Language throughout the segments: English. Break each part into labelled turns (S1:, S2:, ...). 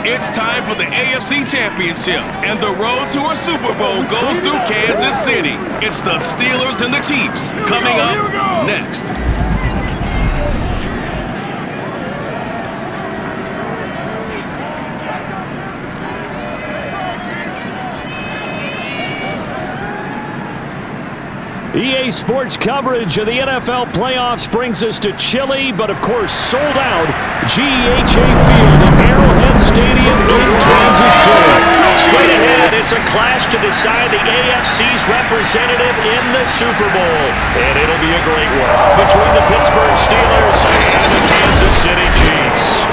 S1: It's time for the AFC Championship, and the road to a Super Bowl goes through Kansas City. It's the Steelers and the Chiefs coming up next.
S2: EA Sports coverage of the NFL playoffs brings us to chilly, but of course sold out, GEHA Field at Arrowhead Stadium in Kansas City. Straight ahead, it's a clash to decide the AFC's representative in the Super Bowl. And it'll be a great one between the Pittsburgh Steelers and the Kansas City Chiefs.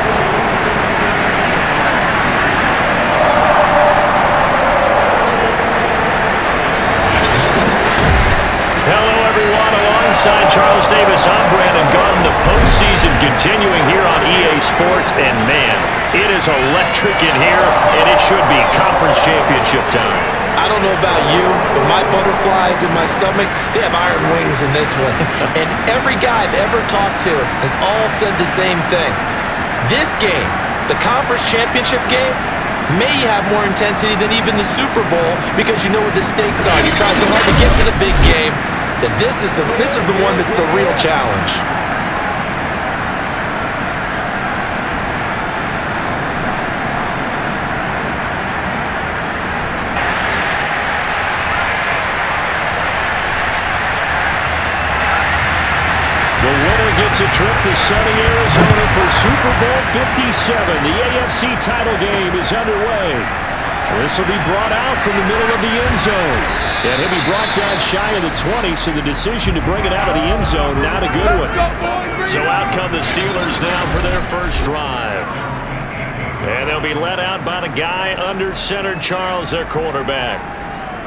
S2: Alongside Charles Davis, I'm Brandon Gunn. The postseason continuing here on EA Sports, and man, it is electric in here, and it should be conference championship time.
S3: I don't know about you, but my butterflies in my stomach, they have iron wings in this one. And every guy I've ever talked to has all said the same thing. This game, the conference championship game, may have more intensity than even the Super Bowl because you know what the stakes are. You're trying so hard to get to the big game that this is the one that's the real challenge.
S2: The winner gets a trip to sunny Arizona for Super Bowl 57. The AFC title game is underway. This will be brought out from the middle of the end zone. And he'll be brought down shy of the 20, so the decision to bring it out of the end zone, not a good one. So out come the Steelers now for their first drive. And they'll be led out by the guy under center, Charles, their quarterback.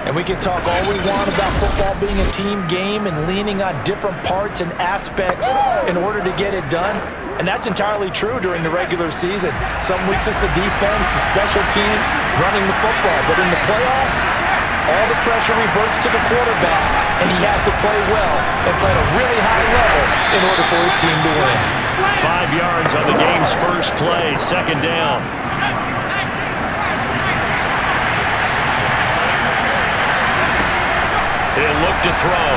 S3: And we can talk all we want about football being a team game and leaning on different parts and aspects in order to get it done. And that's entirely true during the regular season. Some weeks it's the defense, the special teams, running the football. But in the playoffs, all the pressure reverts to the quarterback, and he has to play well and play at a really high level in order for his team to win.
S2: 5 yards on the game's first play, second down. He'll look to throw.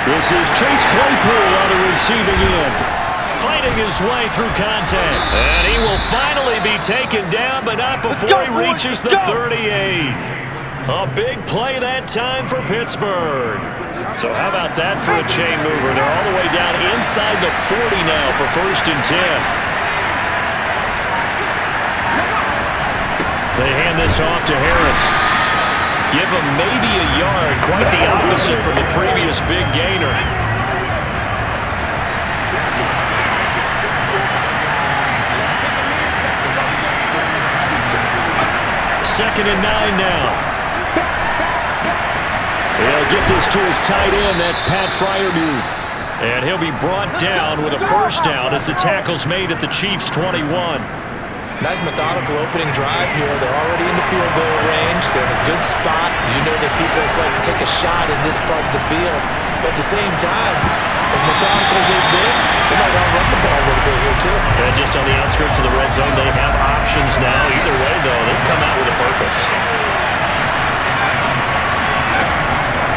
S2: This is Chase Claypool on the receiving end, fighting his way through contact. And he will finally be taken down, but not before he reaches the 38. A big play that time for Pittsburgh. So how about that for a chain mover? They're all the way down inside the 40 now for 1st and 10. They hand this off to Harris. Give him maybe a yard, quite the opposite from the previous big gainer. 2nd and 9 now. He'll get this to his tight end. That's Pat Fryermuth. And he'll be brought down with a first down as the tackle's made at the Chiefs' 21.
S3: Nice methodical opening drive here. They're already in the field goal range. They're in a good spot. You know that people just like to take a shot in this part of the field. But at the same time, as methodical as they've been, they might want to run the ball a little bit here too.
S2: And just on the outskirts of the red zone, they have options now. Either way, though, they've come out with a purpose.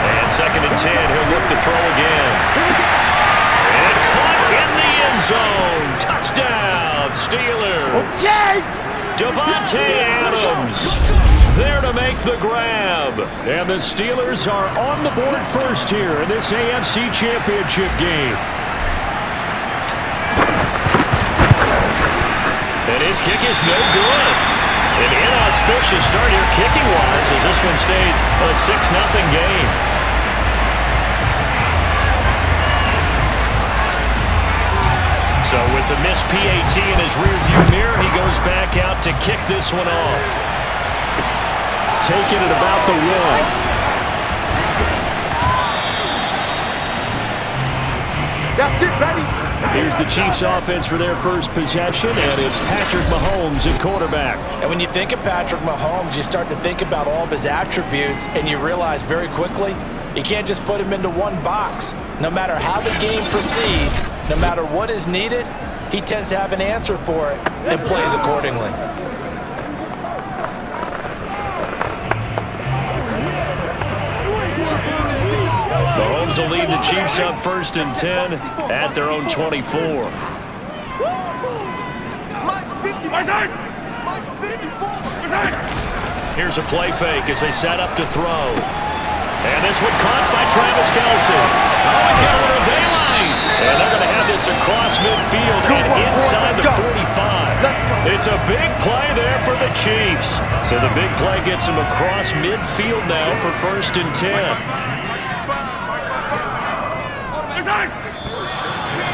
S2: And 2nd and 10, he'll look to throw again. And caught in the end zone. Touchdown, Steelers.
S3: Okay.
S2: Davante Adams there to make the grab. And the Steelers are on the board first here in this AFC Championship game. And his kick is no good. An inauspicious start here kicking-wise as this one stays a 6-0 game. So with the missed PAT in his rearview mirror, he goes back out to kick this one off. Taking it about the 1.
S4: That's it, baby.
S2: Here's the Chiefs offense for their first possession, and it's Patrick Mahomes at quarterback.
S3: And when you think of Patrick Mahomes, you start to think about all of his attributes, and you realize very quickly, you can't just put him into one box. No matter how the game proceeds, no matter what is needed, he tends to have an answer for it and plays accordingly.
S2: Mahomes will lead the Chiefs up 1st and 10 at their own 24. Here's a play fake as they set up to throw. And this one caught by Travis Kelce. Oh, he's got a little daylight. And they're going to have this across midfield and inside the 45. It's a big play there for the Chiefs. So the big play gets them across midfield now for 1st and 10.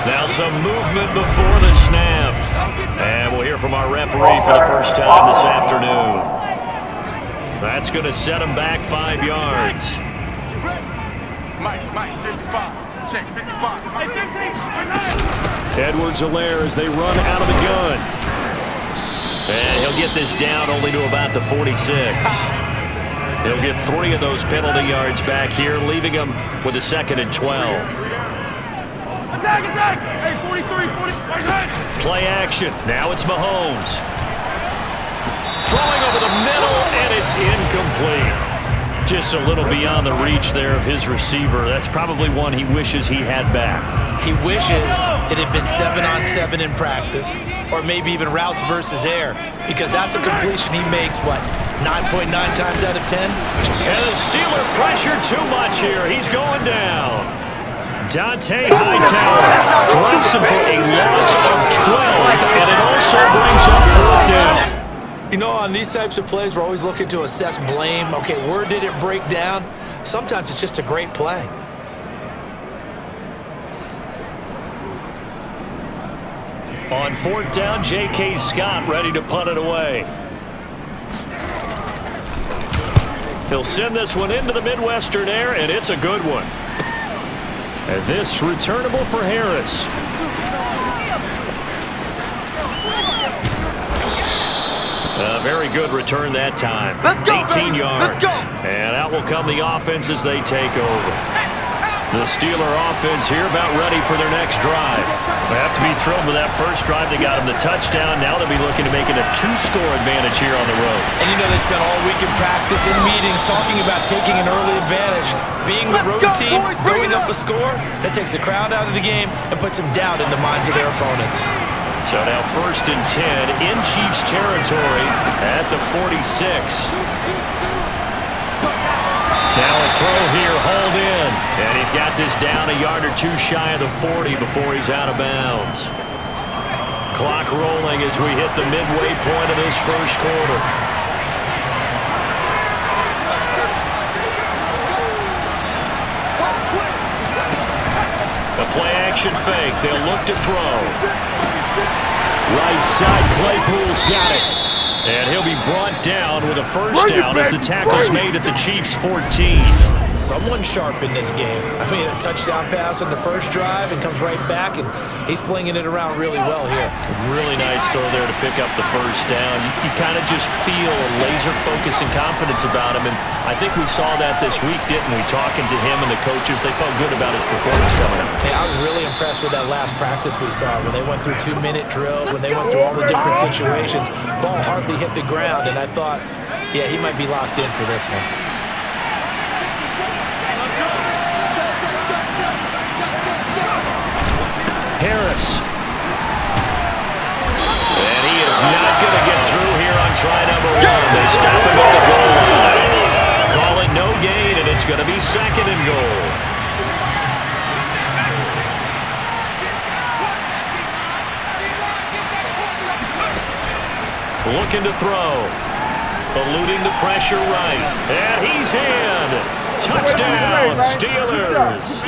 S2: Now some movement before the snap. And we'll hear from our referee for the first time this afternoon. That's going to set him back 5 yards.
S4: Mike, 55. Check, 55.
S2: Edwards-Helaire as they run out of the gun. And he'll get this down only to about the 46. He'll get 3 of those penalty yards back here, leaving him with a 2nd and 12.
S4: Attack! Hey, 43, 40.
S2: Play action. Now it's Mahomes. Throwing over the middle, and it's incomplete. Just a little beyond the reach there of his receiver. That's probably one he wishes he had back.
S3: He wishes it had been 7-on-7 in practice, or maybe even routes versus air, because that's a completion he makes, 9.9 times out of 10?
S2: And the Steeler pressure too much here. He's going down. Dante Hightower drops him for a loss of 12, and it also brings up 4th down.
S3: You know, on these types of plays, we're always looking to assess blame. Okay, where did it break down? Sometimes it's just a great play.
S2: On 4th down, J.K. Scott ready to punt it away. He'll send this one into the Midwestern air, and it's a good one. And this returnable for Harris. A very good return that time. 18 yards. And out will come the offense as they take over. The Steeler offense here about ready for their next drive. They have to be thrilled with that first drive. They got them the touchdown. Now they'll be looking to make it a 2-score advantage here on the road.
S3: And you know they spent all week in practice, in meetings, talking about taking an early advantage. Being the road team, going up a score, that takes the crowd out of the game and puts them down in the minds of their opponents.
S2: So now 1st and 10 in Chiefs territory at the 46. Now a throw here, hauled in. And he's got this down a yard or 2 shy of the 40 before he's out of bounds. Clock rolling as we hit the midway point of this first quarter. A play-action fake. They'll look to throw. Right side, Claypool's got it. And he'll be brought down with a first down as the tackle's made at the Chiefs' 14.
S3: Someone sharp in this game. I mean, a touchdown pass on the first drive and comes right back, and he's flinging it around really well here.
S2: Really nice throw there to pick up the first down. You kind of just feel a laser focus and confidence about him, and I think we saw that this week, didn't we? Talking to him and the coaches, they felt good about his performance coming up.
S3: Hey, I was really impressed with that last practice we saw when they went through 2-minute drills, when they went through all the different situations. Ball hardly hit the ground, and I thought, yeah, he might be locked in for this one.
S2: Harris. And he is not going to get through here on try number 1. They stop him at the goal line. Call it no gain, and it's going to be 2nd and goal. Looking to throw. Eluding the pressure right. And he's in. Touchdown, Steelers.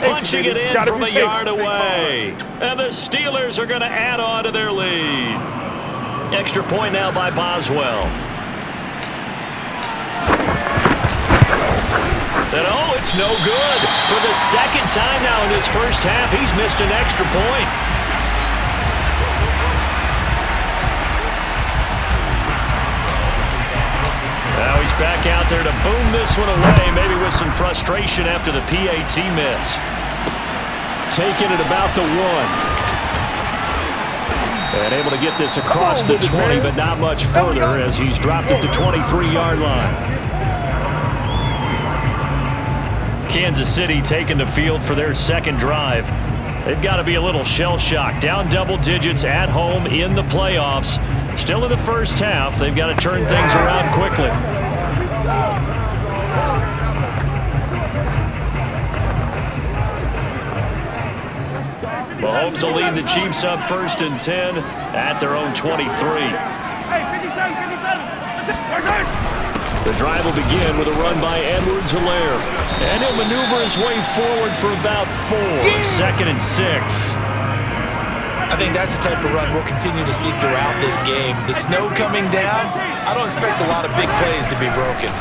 S2: Punching it in from a yard away. And the Steelers are going to add on to their lead. Extra point now by Boswell. And oh, it's no good. For the 2nd time now in this first half, he's missed an extra point. Now he's back out there to boom this one away, maybe with some frustration after the PAT miss. Taking it about the 1. And able to get this across the 20, but not much further as he's dropped at the 23-yard line. Kansas City taking the field for their second drive. They've got to be a little shell-shocked. Down double digits at home in the playoffs. Still in the first half. They've got to turn things around quickly. Mahomes will lead the Chiefs up 1st and 10 at their own 23. The drive will begin with a run by Edwards-Helaire. And he'll maneuver his way forward for about 4. 2nd and 6.
S3: I think that's the type of run we'll continue to see throughout this game. The snow coming down, I don't expect a lot of big plays to be broken.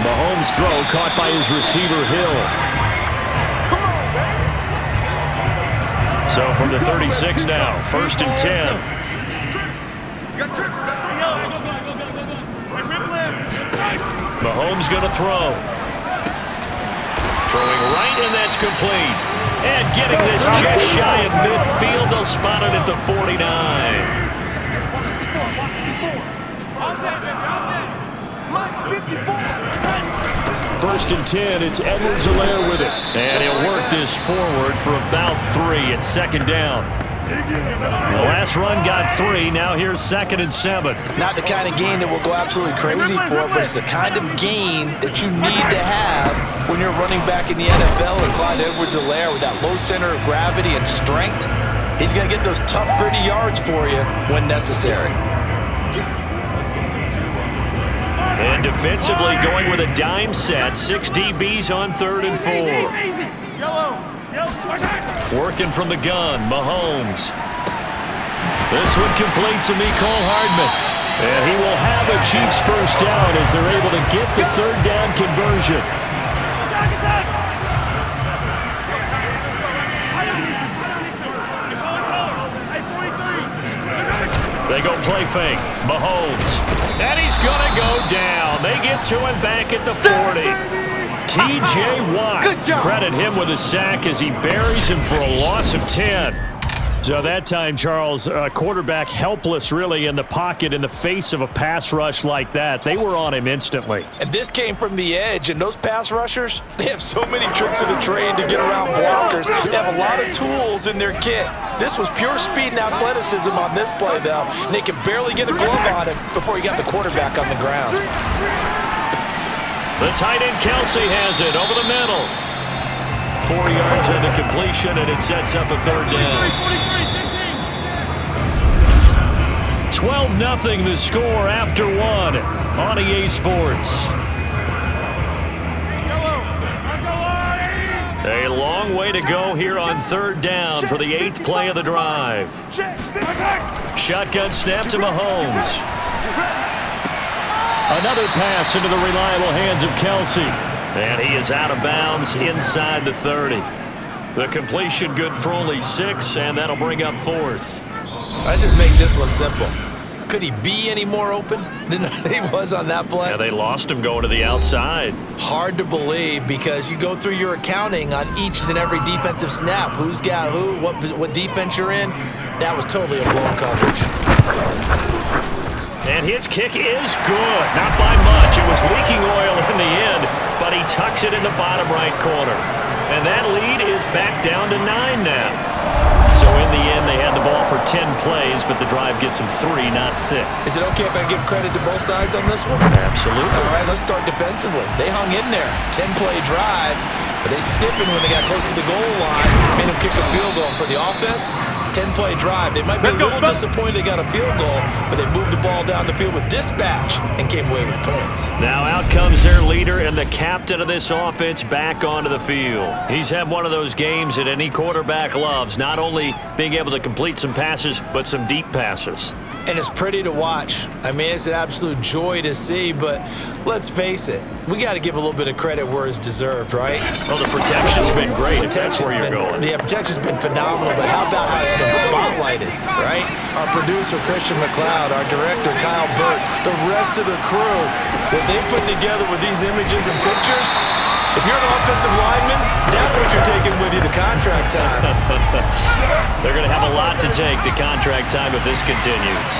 S2: Mahomes' throw caught by his receiver, Hill. So from the 36 now, 1st and 10. Mahomes going to throw. Throwing right, and that's complete. And getting this just shy of midfield. They'll spot it at the 49. 1st and 10, it's Edwards-Helaire with it. And he'll work this forward for about 3 at 2nd down. The last run got 3, now here's 2nd and 7.
S3: Not the kind of gain that we'll go absolutely crazy for, but it's the kind of gain that you need to have when you're running back in the NFL. And Clyde Edwards-Helaire with that low center of gravity and strength, he's going to get those tough, gritty yards for you when necessary.
S2: And defensively going with a dime set. 6 DBs on 3rd and 4. Working from the gun, Mahomes. This one complete to Mecole Hardman. And he will have a Chiefs first down as they're able to get the 3rd down conversion. They go play fake. Mahomes. And he's going to go down. They get to him back at the 40. T.J. Watt. Credit him with a sack as he buries him for a loss of 10. So that time, Charles, quarterback helpless really in the pocket in the face of a pass rush like that. They were on him instantly.
S3: And this came from the edge, and those pass rushers, they have so many tricks of the trade to get around blockers. They have a lot of tools in their kit. This was pure speed and athleticism on this play, though, and they could barely get a glove on him before he got the quarterback on the ground.
S2: The tight end Kelsey has it over the middle. 4 yards on the completion, and it sets up a 3rd down. 12-0 the score after 1 on EA Sports. A long way to go here on 3rd down for the 8th play of the drive. Shotgun snap to Mahomes. Another pass into the reliable hands of Kelsey. And he is out of bounds inside the 30. The completion good for only 6, and that'll bring up 4th.
S3: Let's just make this one simple. Could he be any more open than he was on that play?
S2: Yeah, they lost him going to the outside.
S3: Hard to believe because you go through your accounting on each and every defensive snap. Who's got who, what defense you're in. That was totally a blown coverage.
S2: And his kick is good. Not by much. It was leaking oil in the end, but he tucks it in the bottom right corner. And that lead is back down to 9 now. So in the end, they had the ball for 10 plays, but the drive gets them 3, not 6.
S3: Is it okay if I give credit to both sides on this one?
S2: Absolutely.
S3: All right, let's start defensively. They hung in there. 10-play drive, but they stiffened when they got close to the goal line. Made them kick a field goal for the offense. 10-play drive. They might be a little disappointed they got a field goal, but they moved the ball down the field with dispatch and came away with points.
S2: Now out comes their leader and the captain of this offense back onto the field. He's had one of those games that any quarterback loves, not only being able to complete some passes, but some deep passes.
S3: And it's pretty to watch. I mean, it's an absolute joy to see, but let's face it, we got to give a little bit of credit where it's deserved, right?
S2: Well, the protection's been great, if that's where you're going.
S3: The protection's been phenomenal, but how about how it's been spotlighted, right? Our producer, Christian McLeod, our director, Kyle Burt, the rest of the crew, what they put together with these images and pictures, if you're an offensive lineman, that's what you're taking with you to contract time.
S2: They're going to have a lot to take to contract time if this continues.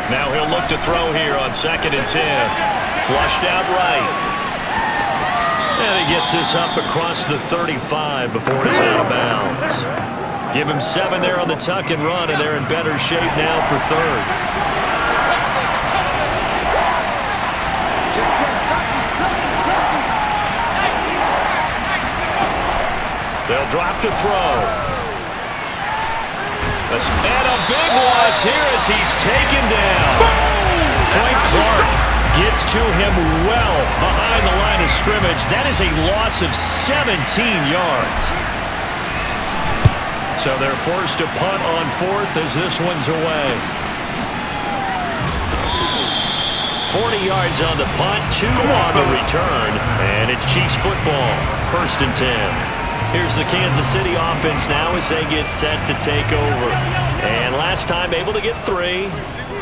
S2: Now he'll look to throw here on 2nd and 10. Flushed out right. And he gets this up across the 35 before he's out of bounds. Give him 7 there on the tuck and run, and they're in better shape now for 3rd. They'll drop to throw. And a big loss here as he's taken down. Frank Clark gets to him well behind the line of scrimmage. That is a loss of 17 yards. So they're forced to punt on 4th as this one's away. 40 yards on the punt, 2 on the return, and it's Chiefs football, 1st and 10. Here's the Kansas City offense now as they get set to take over. And last time able to get 3.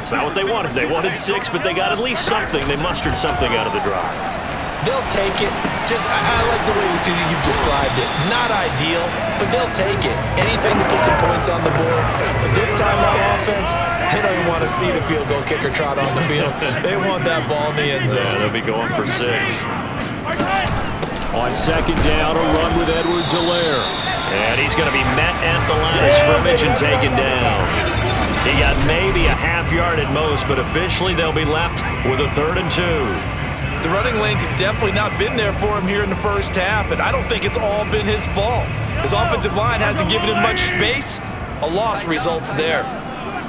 S2: It's not what they wanted. They wanted 6, but they got at least something. They mustered something out of the drive.
S3: They'll take it. I like the way you've described it. Not ideal, but they'll take it. Anything to put some points on the board. But this time on offense, they don't even want to see the field goal kicker trot on the field. They want that ball in the end zone.
S2: Yeah, they'll be going for 6. On 2nd down, a run with Edwards-Helaire. And he's going to be met at the line of scrimmage and taken down. He got maybe a half yard at most, but officially they'll be left with a 3rd and 2.
S3: The running lanes have definitely not been there for him here in the first half, and I don't think it's all been his fault. His offensive line hasn't given him much space. A loss results there.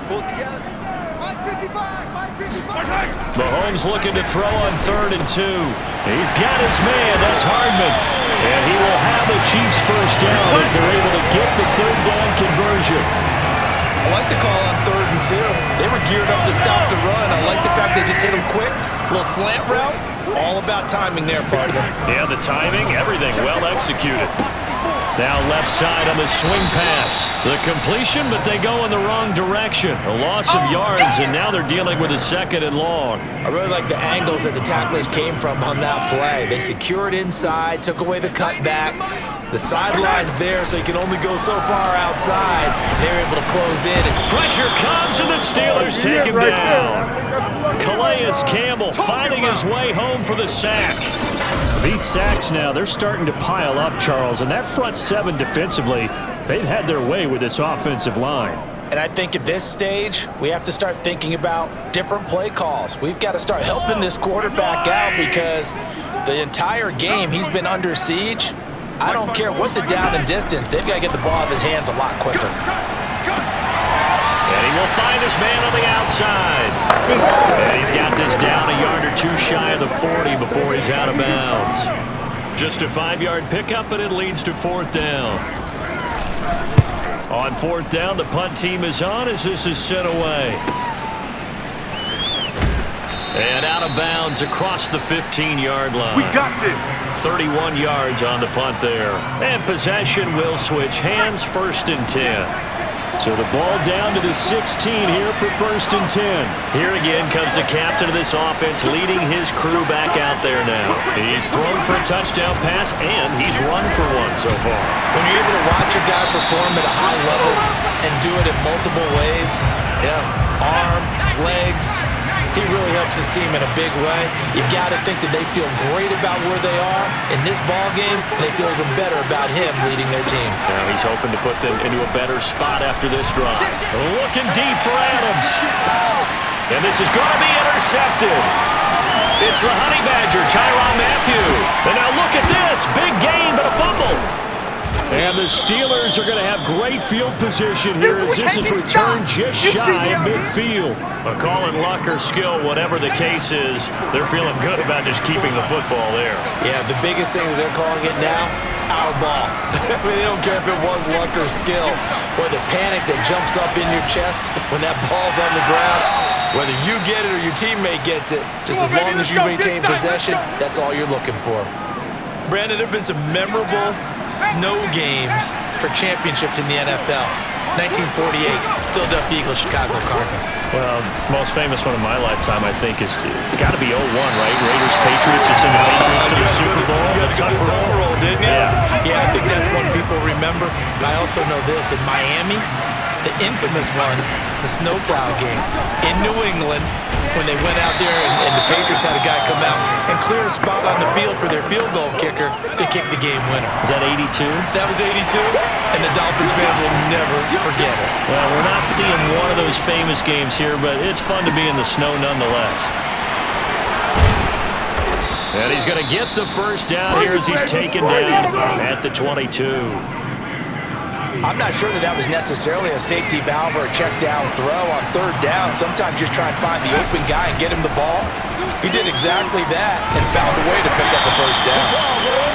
S4: Pull it together. Mike 55, Mike 55.
S2: Mahomes looking to throw on 3rd and 2. He's got his man. That's Hardman. And he will have the Chiefs first down as they're able to get the 3rd down conversion.
S3: I like the call on 3rd and 2. They were geared up to stop the run. I like the fact they just hit him quick. A little slant route. All about timing there, partner.
S2: Yeah, the timing, everything well executed. Now left side on the swing pass. The completion, but they go in the wrong direction. A loss of yards, and now they're dealing with a 2nd and long.
S3: I really like the angles that the tacklers came from on that play. They secured inside, took away the cutback. The sideline's there, so you can only go so far outside. They're able to close in.
S2: Pressure comes, and the Steelers take him down. Calais Campbell finding his way home for the sack. These sacks now, they're starting to pile up, Charles, and that front 7 defensively, they've had their way with this offensive line.
S3: And I think at this stage, we have to start thinking about different play calls. We've got to start helping this quarterback out because the entire game he's been under siege. I don't care what the down and distance, they've got to get the ball out of his hands a lot quicker.
S2: And he will find his man on the outside. And he's got this down a yard or 2 shy of the 40 before he's out of bounds. Just a 5-yard pickup, and it leads to 4th down. On 4th down, the punt team is on as this is sent away. And out of bounds across the 15-yard line.
S4: We got this.
S2: 31 yards on the punt there. And possession will switch hands, 1st and 10. So the ball down to the 16 here for 1st and 10. Here again comes the captain of this offense leading his crew back out there now. He's thrown for a touchdown pass, and he's run for one so far.
S3: When you're able to watch a guy perform at a high level and do it in multiple ways, arm, legs, he really helps his team in a big way. You've got to think that they feel great about where they are in this ball game, and they feel even better about him leading their team.
S2: Now he's hoping to put them into a better spot after this drive. Looking deep for Adams. And this is going to be intercepted. It's the Honey Badger, Tyrann Mathieu. And now look at this. Big gain, but a fumble. And the Steelers are going to have great field position here as this is returned just shy of midfield. A call in luck or skill, whatever the case is, they're feeling good about just keeping the football there.
S3: Yeah, the biggest thing that they're calling it now, our ball. I mean, they don't care if it was luck or skill, but the panic that jumps up in your chest when that ball's on the ground, whether you get it or your teammate gets it, just as long as you maintain possession, that's all you're looking for. Brandon, there have been some memorable snow games for championships in the NFL. 1948, Philadelphia Eagles, Chicago Cardinals.
S2: Well, the most famous one of my lifetime, I think, is got to be 01, right? Raiders, Patriots, to send the Patriots to the Super Bowl.
S3: You got to go to the tuck roll, didn't you?
S2: Yeah,
S3: I think that's one people remember. But I also know this, in Miami, the infamous one, the snowplow game in New England, when they went out there and the Patriots had a guy come out and clear a spot on the field for their field goal kicker to kick the game winner.
S2: Is that 82?
S3: That was 82, and the Dolphins fans will never forget it.
S2: Well, we're not seeing one of those famous games here, but it's fun to be in the snow nonetheless. And he's going to get the first down here as he's taken down at the 22.
S3: I'm not sure that was necessarily a safety valve or a check down throw on third down. Sometimes just try and find the open guy and get him the ball. He did exactly that and found a way to pick up a first down.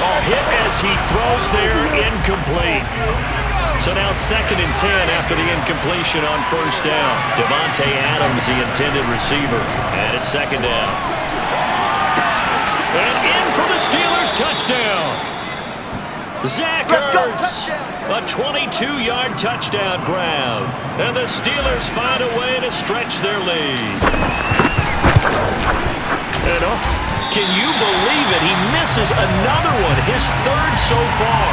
S2: Oh, hit as he throws there, incomplete. So now 2nd and 10 after the incompletion on first down. Devontae Adams, the intended receiver, and it's 2nd down. And in for the Steelers, touchdown. Zach Ertz, a 22-yard touchdown grab. And the Steelers find a way to stretch their lead. And can you believe it? He misses another one, his 3rd so far.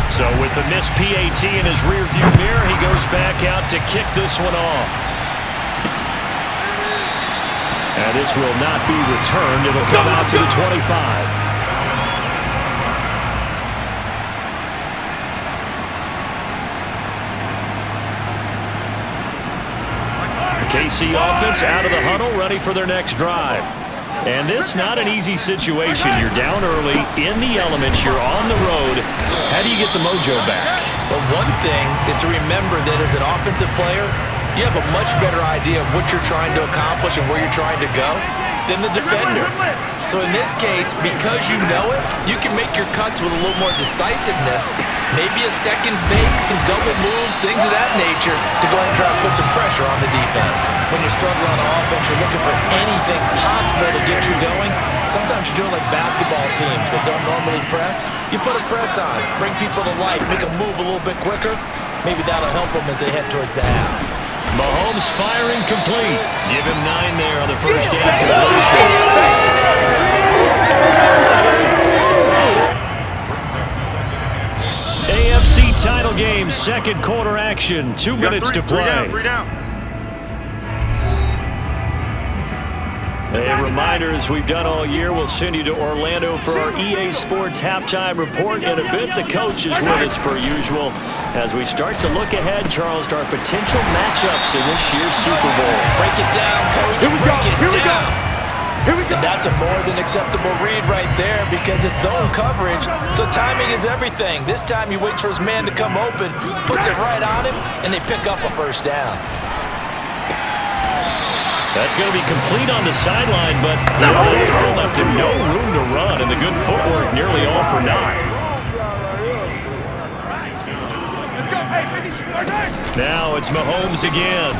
S2: So with the missed PAT in his rearview mirror, he goes back out to kick this one off. And this will not be returned. It'll come out to the 25. KC offense out of the huddle, ready for their next drive. And this not an easy situation. You're down early, in the elements, you're on the road. How do you get the mojo back?
S3: Well, one thing is to remember that as an offensive player, you have a much better idea of what you're trying to accomplish and where you're trying to go than the defender. So in this case, because you know it, you can make your cuts with a little more decisiveness, maybe a second fake, some double moves, things of that nature, to go ahead and try to put some pressure on the defense. When you're struggling on offense, you're looking for anything possible to get you going. Sometimes you do it like basketball teams that don't normally press. You put a press on, bring people to life, make them move a little bit quicker. Maybe that'll help them as they head towards the half.
S2: Mahomes firing complete. Give him 9 there on the first down completion. AFC title game, 2nd quarter action. 2 minutes to play.
S4: Three down.
S2: A reminder, as we've done all year, we'll send you to Orlando for our EA Sports halftime report in a bit. The coach is with us per usual as we start to look ahead, Charles, to our potential matchups in this year's Super Bowl.
S3: Break it down, Coach. Break it down. And that's a more than acceptable read right there because it's zone coverage, so timing is everything. This time he waits for his man to come open, puts it right on him, and they pick up a first down.
S2: That's going to be complete on the sideline, but the throw left him no room to run, and the good footwork nearly all for naught. Now it's Mahomes again.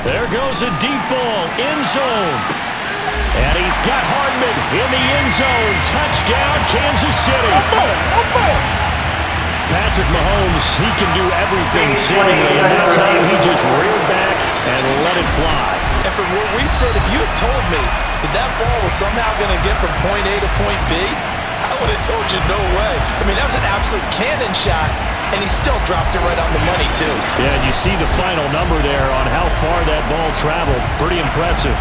S2: There goes a deep ball, end zone. And he's got Hardman in the end zone. Touchdown, Kansas City. Patrick Mahomes, he can do everything seemingly, and that time he just reared back and let it fly.
S3: And from where we sit, if you had told me that ball was somehow going to get from point A to point B, I would have told you no way. I mean, that was an absolute cannon shot, and he still dropped it right on the money, too.
S2: Yeah, and you see the final number there on how far that ball traveled. Pretty impressive.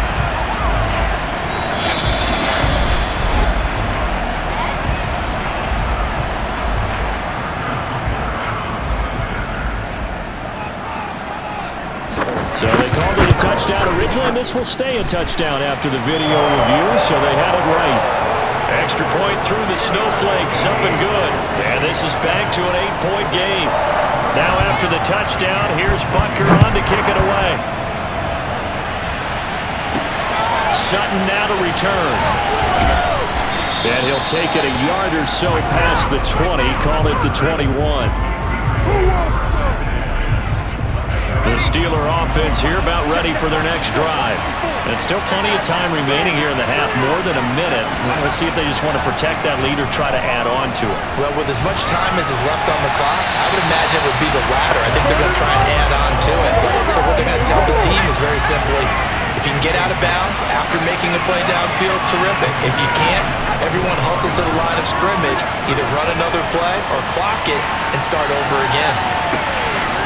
S2: So they called it a touchdown originally, and this will stay a touchdown after the video review, so they had it right. Extra point through the snowflakes, up and good. And this is back to an 8-point game. Now after the touchdown, here's Butker on to kick it away. Sutton now to return. And he'll take it a yard or so past the 20, call it the 21. The Steeler offense here about ready for their next drive. And still plenty of time remaining here in the half, more than a minute. Let's see if they just want to protect that lead or try to add on to it.
S3: Well, with as much time as is left on the clock, I would imagine it would be the latter. I think they're going to try and add on to it. So what they're going to tell the team is very simply, if you can get out of bounds after making a play downfield, terrific. If you can't, everyone hustle to the line of scrimmage, either run another play or clock it and start over again.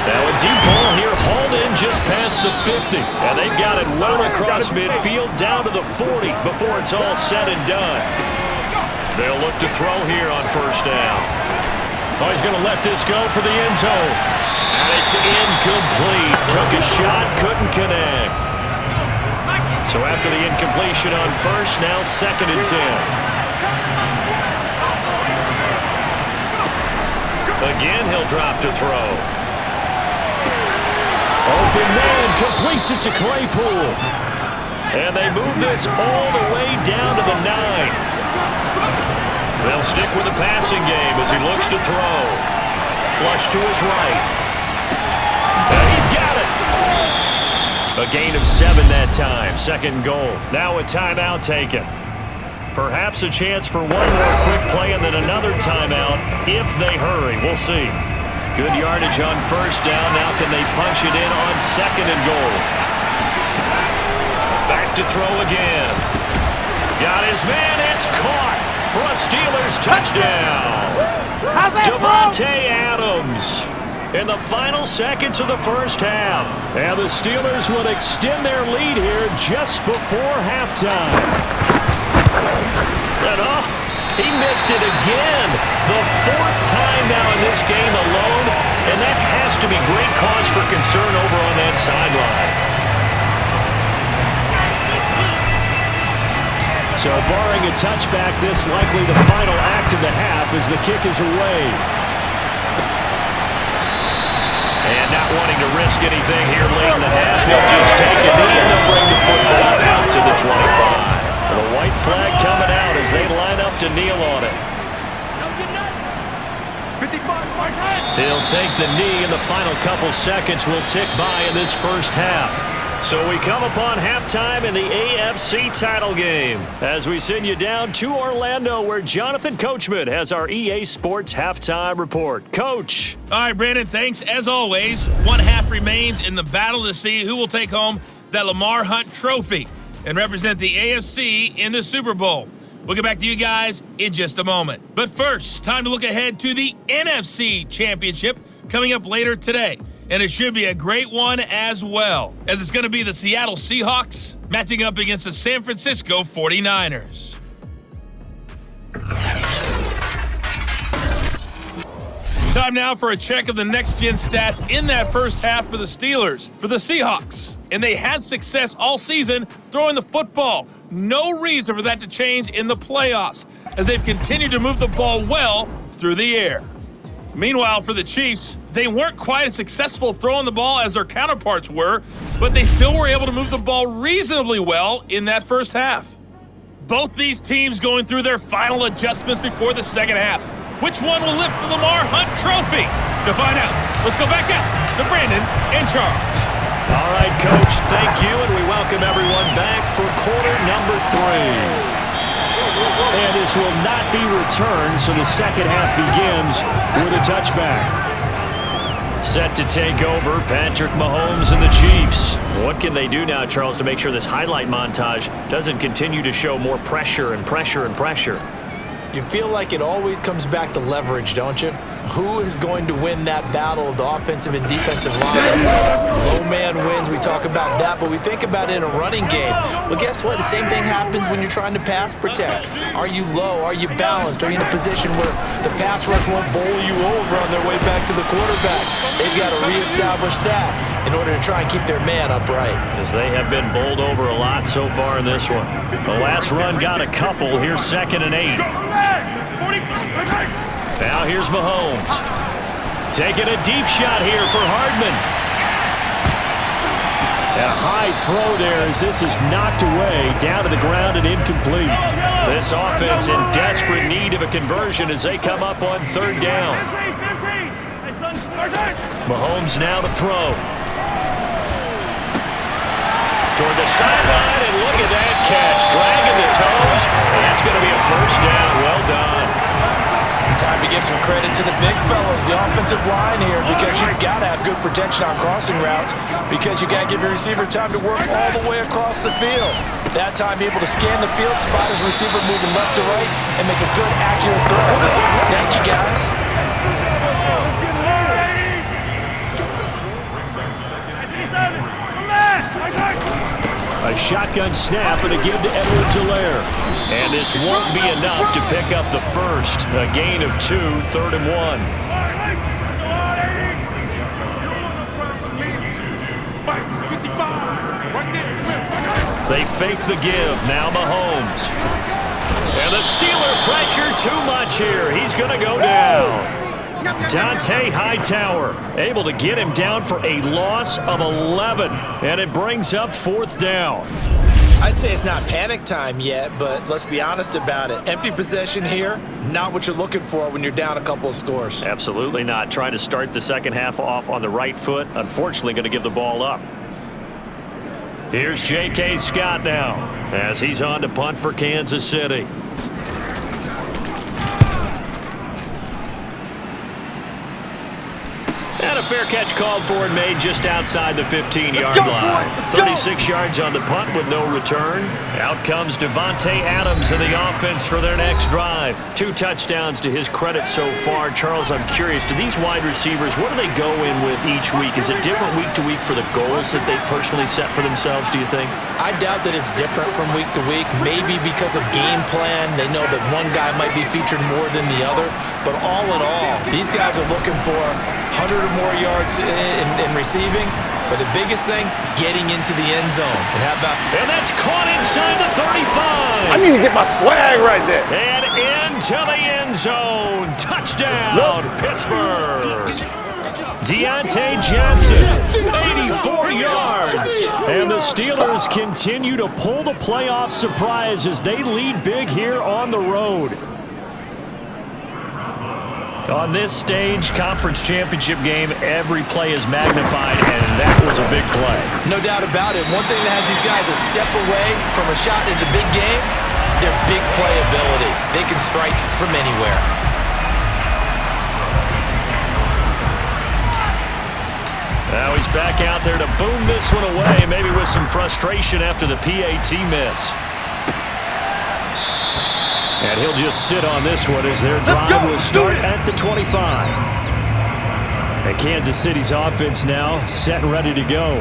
S2: Now a deep ball here, hauled in just past the 50. And they've got it well across midfield down to the 40 before it's all said and done. They'll look to throw here on first down. Oh, he's going to let this go for the end zone. And it's incomplete. Took a shot, couldn't connect. So after the incompletion on first, now 2nd and 10. Again, he'll drop to throw. Open man completes it to Claypool. And they move this all the way down to the 9. They'll stick with the passing game as he looks to throw. Flush to his right. And he's got it. A gain of 7 that time. 2nd goal. Now a timeout taken. Perhaps a chance for one more quick play and then another timeout if they hurry. We'll see. Good yardage on first down. Now can they punch it in on 2nd and goal? Back to throw again. Got his man. It's caught for a Steelers touchdown. Devontae Adams in the final seconds of the first half. And the Steelers would extend their lead here just before halftime. And he missed it again. The 4th time now in this game alone, and that has to be great cause for concern over on that sideline. So barring a touchback, this likely the final act of the half as the kick is away. And not wanting to risk anything here late in the half, he'll just take a knee and they'll bring the football out to the 25. The white flag coming out as they line up to kneel on it. He'll take the knee, and the final couple seconds will tick by in this first half. So we come upon halftime in the AFC title game as we send you down to Orlando where Jonathan Coachman has our EA Sports halftime report. Coach.
S5: All right, Brandon, thanks. As always, one half remains in the battle to see who will take home that Lamar Hunt trophy and represent the AFC in the Super Bowl. We'll get back to you guys in just a moment. But first, time to look ahead to the NFC Championship coming up later today. And it should be a great one as well, as it's going to be the Seattle Seahawks matching up against the San Francisco 49ers. Time now for a check of the next-gen stats in that first half for the Steelers, for the Seahawks. And they had success all season throwing the football. No reason for that to change in the playoffs, as they've continued to move the ball well through the air. Meanwhile, for the Chiefs, they weren't quite as successful throwing the ball as their counterparts were, but they still were able to move the ball reasonably well in that first half. Both these teams going through their final adjustments before the second half. Which one will lift the Lamar Hunt trophy? To find out, let's go back out to Brandon and Charles.
S2: All right, Coach, thank you, and we welcome everyone back for quarter number 3. And this will not be returned, so the second half begins with a touchback. Set to take over, Patrick Mahomes and the Chiefs. What can they do now, Charles, to make sure this highlight montage doesn't continue to show more pressure and pressure and pressure?
S3: You feel like it always comes back to leverage, don't you? Who is going to win that battle of the offensive and defensive lines? Low man wins, we talk about that, but we think about it in a running game. Well, guess what? The same thing happens when you're trying to pass protect. Are you low? Are you balanced? Are you in a position where the pass rush won't bowl you over on their way back to the quarterback? They've got to reestablish that in order to try and keep their man upright.
S2: As they have been bowled over a lot so far in this one. The last run got a couple. Here's 2nd and 8. Now here's Mahomes. Taking a deep shot here for Hardman. And a high throw there as this is knocked away, down to the ground and incomplete. This offense in desperate need of a conversion as they come up on third down. Mahomes now to throw. Toward the sideline, and look at that catch. Dragging the toes, and that's going to be a first down. Well done.
S3: Time to give some credit to the big fellas, the offensive line here, because you've got to have good protection on crossing routes, because you got to give your receiver time to work all the way across the field. That time able to scan the field, spot his receiver moving left to right, and make a good, accurate throw. Thank you, guys.
S2: A shotgun snap and a give to Edwards-Helaire. And this won't be enough to pick up the first. A gain of 2, 3rd and 1. They fake the give. Now Mahomes. And the Steeler pressure too much here. He's going to go down. Dante Hightower able to get him down for a loss of 11, and it brings up 4th down.
S3: I'd say it's not panic time yet, but let's be honest about it. Empty possession here, not what you're looking for when you're down a couple of scores.
S2: Absolutely not. Trying to start the second half off on the right foot. Unfortunately, going to give the ball up. Here's J.K. Scott now as he's on to punt for Kansas City. And a fair catch called for and made just outside the 15-yard line. 36 yards on the punt with no return. Out comes Devontae Adams in the offense for their next drive. 2 touchdowns to his credit so far. Charles, I'm curious, do these wide receivers, what do they go in with each week? Is it different week to week for the goals that they personally set for themselves, do you think?
S3: I doubt that it's different from week to week. Maybe because of game plan, they know that one guy might be featured more than the other. But all in all, these guys are looking for 100 or more yards in receiving. But the biggest thing, getting into the end zone. And how about...
S2: And that's caught inside the 35.
S6: I need to get my swag right there.
S2: And into the end zone. Touchdown, Pittsburgh. Deontay Johnson, 84 yards. And the Steelers continue to pull the playoff surprise as they lead big here on the road. On this stage, conference championship game, every play is magnified, and that was a big play.
S3: No doubt about it. One thing that has these guys a step away from a shot at the big game, their big playability. They can strike from anywhere.
S2: Now he's back out there to boom this one away, maybe with some frustration after the PAT miss. And he'll just sit on this one as their drive will start at the 25. And Kansas City's offense now set and ready to go.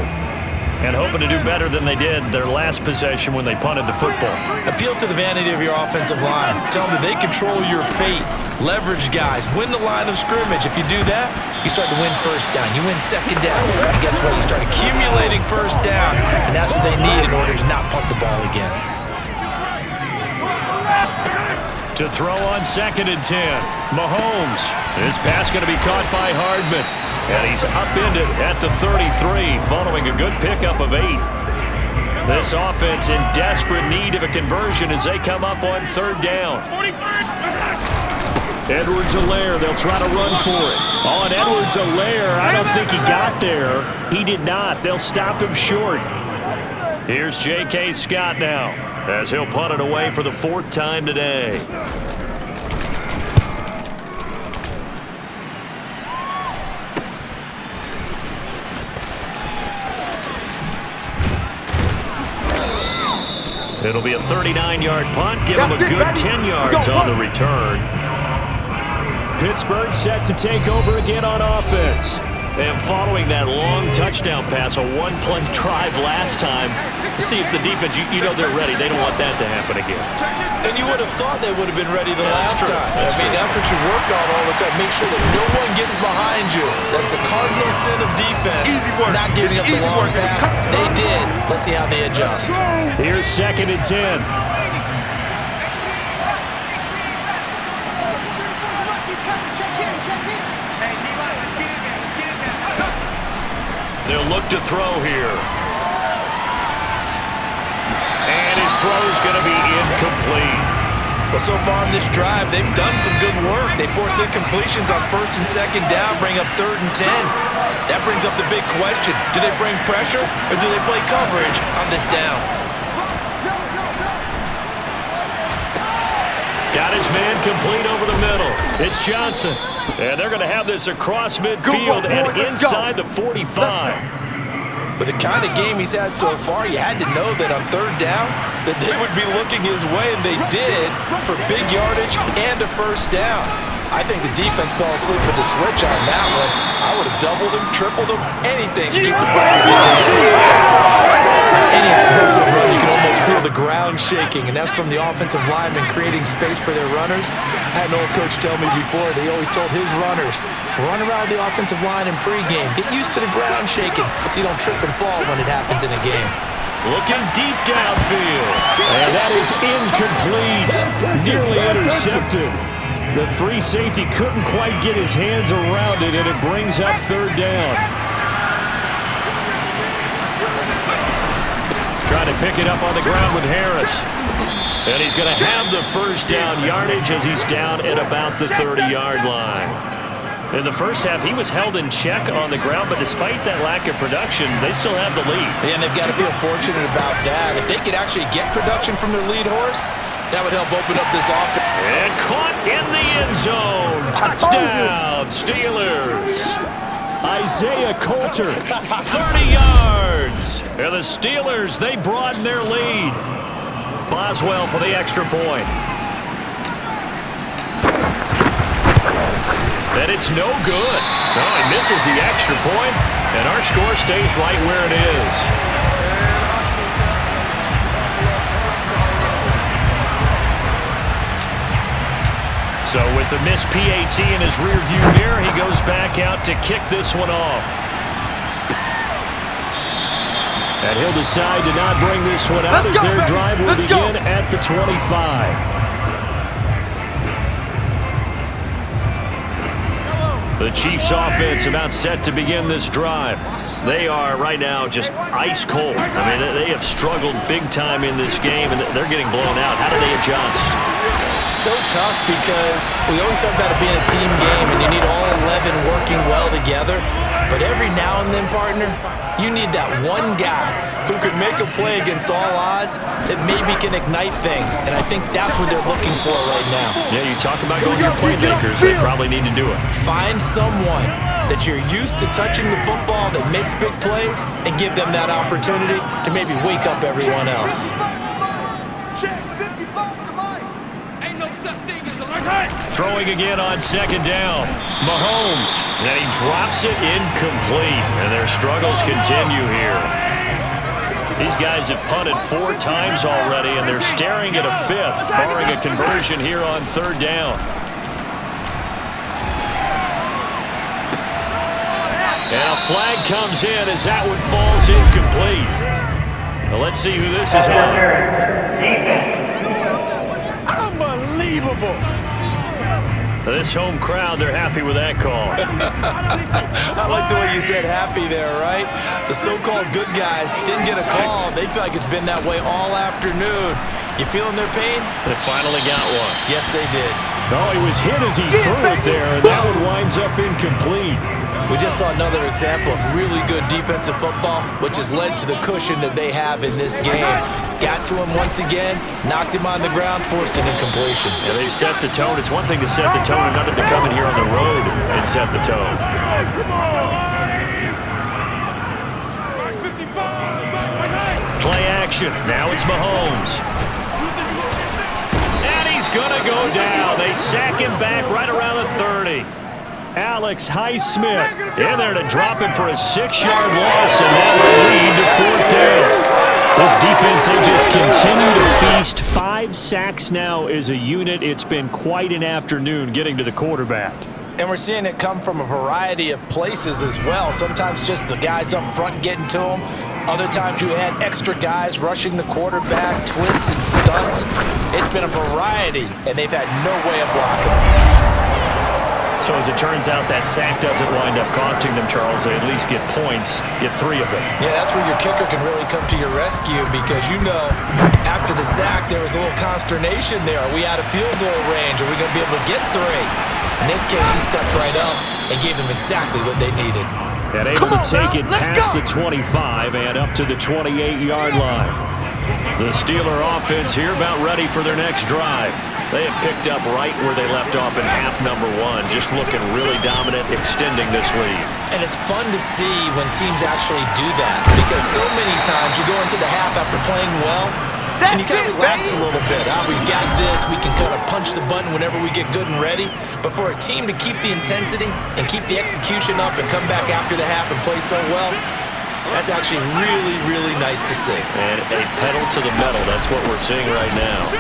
S2: And hoping to do better than they did their last possession when they punted the football.
S3: Appeal to the vanity of your offensive line. Tell them that they control your fate. Leverage guys. Win the line of scrimmage. If you do that, you start to win first down. You win second down. And guess what? You start accumulating first downs. And that's what they need in order to not punt the ball again.
S2: To throw on 2nd and 10. Mahomes. This pass going to be caught by Hardman. And he's upended at the 33 following a good pickup of 8. This offense in desperate need of a conversion as they come up on 3rd down. Edwards-Helaire, they'll try to run for it. On Edwards-Helaire, I don't think he got there. He did not. They'll stop him short. Here's J.K. Scott now as he'll punt it away for the 4th time today. It'll be a 39-yard punt. Give him a good 10 yards on the return. Pittsburgh set to take over again on offense. And following that long touchdown pass, a one-play drive last time, to see if the defense, you know they're ready. They don't want that to happen again.
S3: And you would have thought they would have been ready the last time. That's what you work on all the time. Make sure that no one gets behind you. That's the cardinal sin of defense, not giving up the long pass. They did. Let's see how they adjust.
S2: Here's 2nd and 10. They'll look to throw here. throw's going to be incomplete.
S3: Well, so far in this drive, they've done some good work. They force incompletions on 1st and 2nd down, bring up 3rd and 10. That brings up the big question. Do they bring pressure or do they play coverage on this down?
S2: Got his man complete over the middle. It's Johnson. And they're going to have this across midfield and inside the 45.
S3: With the kind of game he's had so far, you had to know that on 3rd down that they would be looking his way, and they did, for big yardage and a 1st down. I think the defense fell asleep with the switch on that one. I would have doubled him, tripled him, anything to keep the ball in his hands. Any explosive run, you can almost feel the ground shaking, and that's from the offensive linemen creating space for their runners. I had an old coach tell me before, they always told his runners, run around the offensive line in pregame. Get used to the ground shaking so you don't trip and fall when it happens in a game.
S2: Looking deep downfield. And that is incomplete. Nearly intercepted. The free safety couldn't quite get his hands around it, and it brings up 3rd down. Trying to pick it up on the ground with Harris. And he's going to have the 1st down yardage as he's down at about the 30-yard line. In the first half, he was held in check on the ground, but despite that lack of production, they still have the lead.
S3: And they've got to feel fortunate about that. If they could actually get production from their lead horse, that would help open up this offense.
S2: And caught in the end zone. Touchdown, Steelers. Isaiah Coulter, 30 yards. And the Steelers, they broaden their lead. Boswell for the extra point. And it's no good. No, he misses the extra point, and our score stays right where it is. So with the missed PAT in his rearview mirror, he goes back out to kick this one off. And he'll decide to not bring this one out as their drive will begin at the 25. The Chiefs offense about set to begin this drive. They are right now just ice cold. I mean, they have struggled big time in this game, and they're getting blown out. How do they adjust?
S3: So tough because we always talk about it being a team game, and you need all 11 working well together. But every now and then, partner, you need that one guy who could make a play against all odds that maybe can ignite things. And I think that's what they're looking for right now.
S2: Yeah, you talk about going to your playmakers. They probably need to do it.
S3: Find someone that you're used to touching the football that makes big plays and give them that opportunity to maybe wake up everyone else.
S2: Throwing again on 2nd down. Mahomes, and he drops it incomplete, and their struggles continue here. These guys have punted 4 times already, and they're staring at a 5th, barring a conversion here on 3rd down. And a flag comes in as that one falls incomplete. Now let's see who this is on.
S6: Unbelievable.
S2: This home crowd, they're happy with that call.
S3: I like the way you said happy there, right? The so-called good guys didn't get a call. They feel like it's been that way all afternoon. You feeling their pain?
S2: They finally got one.
S3: Yes, they did.
S2: Oh, he was hit as he threw it there, and that one winds up incomplete.
S3: We just saw another example of really good defensive football, which has led to the cushion that they have in this game. Got to him once again, knocked him on the ground, forced an incompletion.
S2: Yeah, they set the tone. It's one thing to set the tone, another to come in here on the road and set the tone. Play action. Now it's Mahomes. And he's going to go down. They sack him back right around the 30. Alex Highsmith in there to drop him for a 6-yard loss, and that will lead to 4th down. This defense, they just continue to feast. 5 sacks now as a unit. It's been quite an afternoon getting to the quarterback.
S3: And we're seeing it come from a variety of places as well. Sometimes just the guys up front getting to him. Other times you had extra guys rushing the quarterback, twists and stunts. It's been a variety, and they've had no way of blocking him.
S2: So as it turns out, that sack doesn't wind up costing them, Charles. They at least get points, get 3 of them.
S3: Yeah, that's where your kicker can really come to your rescue because, after the sack, there was a little consternation there. Are we out of field goal range? Are we going to be able to get 3? In this case, he stepped right up and gave them exactly what they needed.
S2: And able to take it past the 25 and up to the 28-yard line. The Steeler offense here about ready for their next drive. They have picked up right where they left off in half number 1, just looking really dominant, extending this lead.
S3: And it's fun to see when teams actually do that because so many times you go into the half after playing well, and you kind of relax a little bit. We've got this. We can kind of punch the button whenever we get good and ready. But for a team to keep the intensity and keep the execution up and come back after the half and play so well, that's actually really, really nice to see.
S2: And a pedal to the metal. That's what we're seeing right now.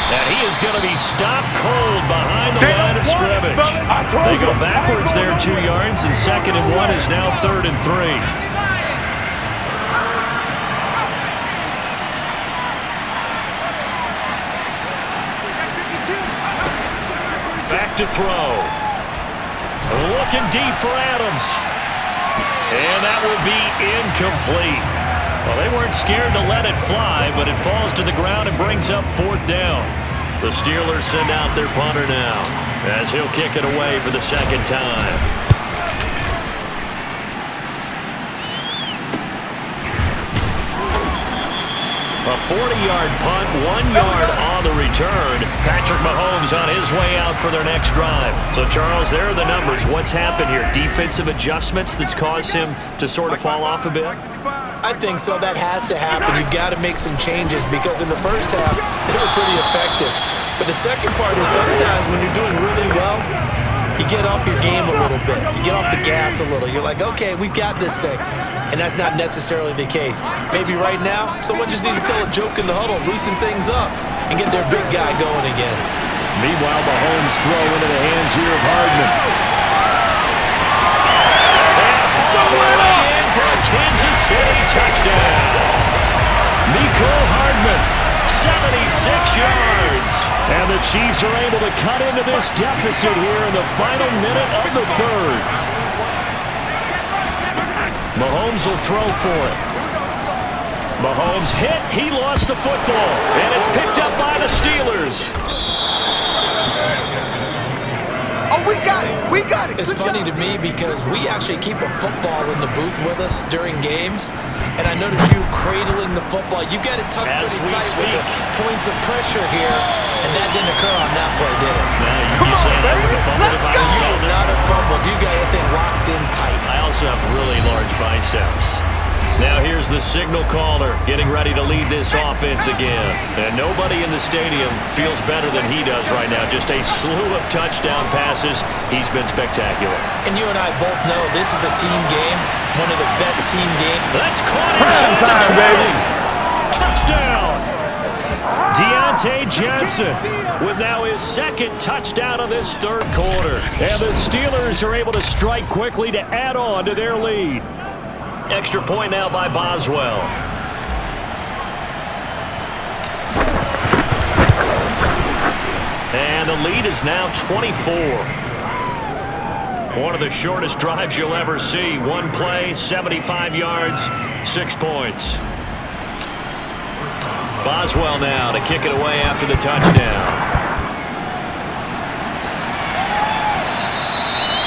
S2: And he is going to be stopped cold behind the line of scrimmage. They go backwards there 2 yards, and 2nd and 1 is now 3rd and 3. Back to throw. Looking deep for Adams. And that will be incomplete. Well, they weren't scared to let it fly, but it falls to the ground and brings up 4th down. The Steelers send out their punter now, as he'll kick it away for the 2nd time. A 40-yard punt, 1 yard on the return. Patrick Mahomes on his way out for their next drive. So, Charles, there are the numbers. What's happened here? Defensive adjustments that's caused him to sort of fall off a bit?
S3: I think so. That has to happen. You've got to make some changes because in the first half, they were pretty effective. But the second part is sometimes when you're doing really well, you get off your game a little bit. You get off the gas a little. You're like, okay, we've got this thing. And that's not necessarily the case. Maybe right now, someone just needs to tell a joke in the huddle, loosen things up, and get their big guy going again.
S2: Meanwhile, Mahomes throw into the hands here of Hardman. In for a Kansas City touchdown. Mecole Hardman, 76 yards. And the Chiefs are able to cut into this deficit here in the final minute of the 3rd. Mahomes will throw for it. Mahomes hit. He lost the football. And it's picked up by the Steelers.
S4: Oh, we got it. We got it.
S3: It's funny to me because we actually keep a football in the booth with us during games. And I notice you cradling the football. You got it tucked pretty tight with the points of pressure here. And that didn't occur on that play, did it?
S2: No, you said I would have fumbled if I was
S3: You would not have fumbled. You got that thing locked in tight.
S2: I also have really large biceps. Now here's the signal caller getting ready to lead this offense again. And nobody in the stadium feels better than he does right now. Just a slew of touchdown passes. He's been spectacular.
S3: And you and I both know this is a team game, one of the best team games.
S2: That's caught inside the 20. Baby. Touchdown. Deontay Johnson with now his 2nd touchdown of this 3rd quarter. And the Steelers are able to strike quickly to add on to their lead. Extra point now by Boswell. And the lead is now 24. One of the shortest drives you'll ever see. One play, 75 yards, 6 points. Boswell now to kick it away after the touchdown.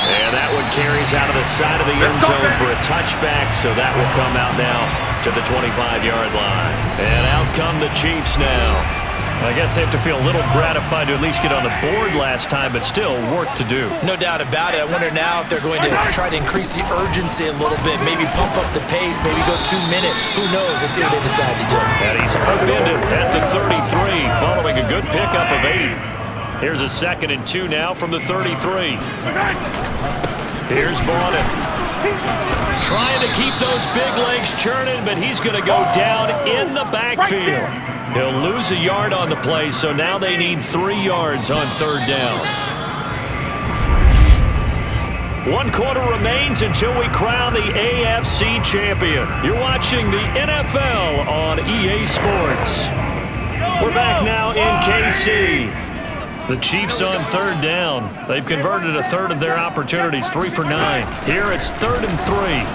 S2: And that one carries out of the side of the end zone for a touchback, so that will come out now to the 25-yard line. And out come the Chiefs now. I guess they have to feel a little gratified to at least get on the board last time, but still work to do.
S3: No doubt about it. I wonder now if they're going to try to increase the urgency a little bit, maybe pump up the pace, maybe go 2 minute. Who knows? Let's see what they decide to do.
S2: And he's upended at the 33 following a good pickup of 8. Here's a 2nd and 2 now from the 33. Here's Bonnet. Trying to keep those big legs churning, but he's going to go down in the backfield. He'll lose a yard on the play, so now they need 3 yards on 3rd down. 1 quarter remains until we crown the AFC champion. You're watching the NFL on EA Sports. We're back now in KC. The Chiefs on 3rd down. They've converted a third of their opportunities, 3 for 9. Here it's 3rd and 3.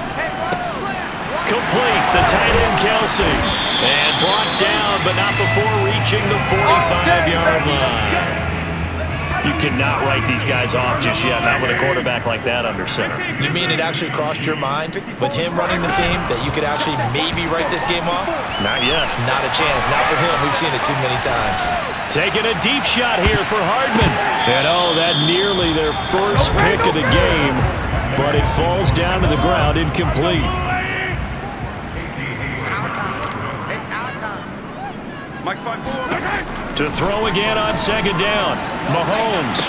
S2: Complete, the tight end Kelsey. And brought down, but not before reaching the 45-yard line. You cannot write these guys off just yet, not with a quarterback like that under center.
S3: You mean it actually crossed your mind with him running the team that you could actually maybe write this game off?
S2: Not yet.
S3: Not a chance. Not with him. We've seen it too many times.
S2: Taking a deep shot here for Hardman. And that nearly their first pick of the game, but it falls down to the ground incomplete.
S4: It's our time. It's our time.
S6: Mike 5-4.
S2: To throw again on 2nd down. Mahomes.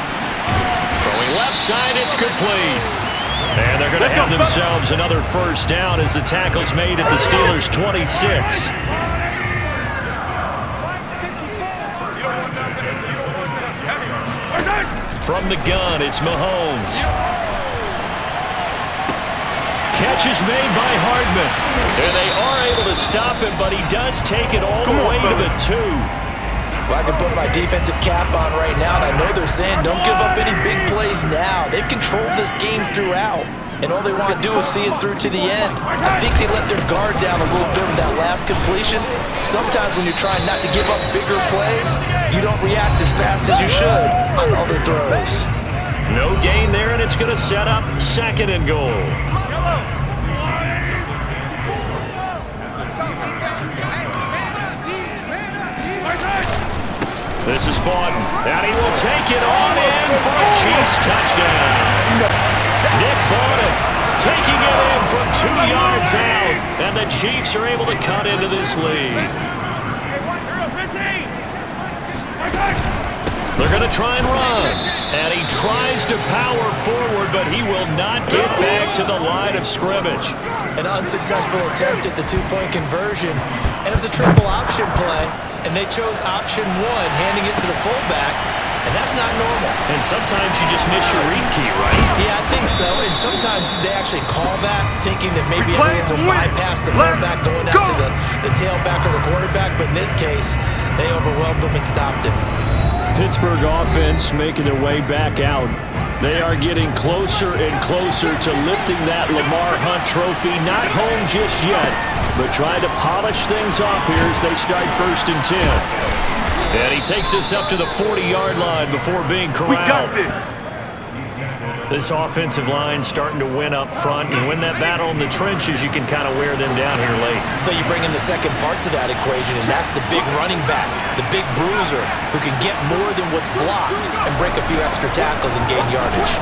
S2: Throwing left side, it's complete. And they're going to have themselves another first down as the tackle's made at the Steelers' 26. From the gun, it's Mahomes. Catch is made by Hardman. And they are able to stop him, but he does take it all the way to the 2.
S3: Well, I can put my defensive cap on right now, and I know they're saying don't give up any big plays now. They've controlled this game throughout, and all they want to do is see it through to the end. I think they let their guard down a little bit with that last completion. Sometimes when you're trying not to give up bigger plays, you don't react as fast as you should on other throws.
S2: No gain there, and it's going to set up 2nd and goal. This is Bawden, and he will take it on in for a Chiefs touchdown. Nick Bawden taking it in from 2 yards out, and the Chiefs are able to cut into this lead. They're going to try and run, and he tries to power forward, but he will not get back to the line of scrimmage.
S3: An unsuccessful attempt at the 2-point conversion, and it was a triple option play. And they chose option 1, handing it to the fullback, and that's not normal.
S2: And sometimes you just miss your read key, right?
S3: Yeah, I think so. And sometimes they actually call that, thinking that maybe everyone will bypass the fullback going out to the tailback or the quarterback. But in this case, they overwhelmed him and stopped him.
S2: Pittsburgh offense making their way back out. They are getting closer and closer to lifting that Lamar Hunt trophy. Not home just yet, but trying to polish things off here as they start 1st and 10. And he takes us up to the 40-yard line before being corralled.
S6: We got this.
S2: This offensive line starting to win up front, and win that battle in the trenches, you can kind of wear them down here late.
S3: So you bring in the second part to that equation, and that's the big running back, the big bruiser, who can get more than what's blocked and break a few extra tackles and gain yardage.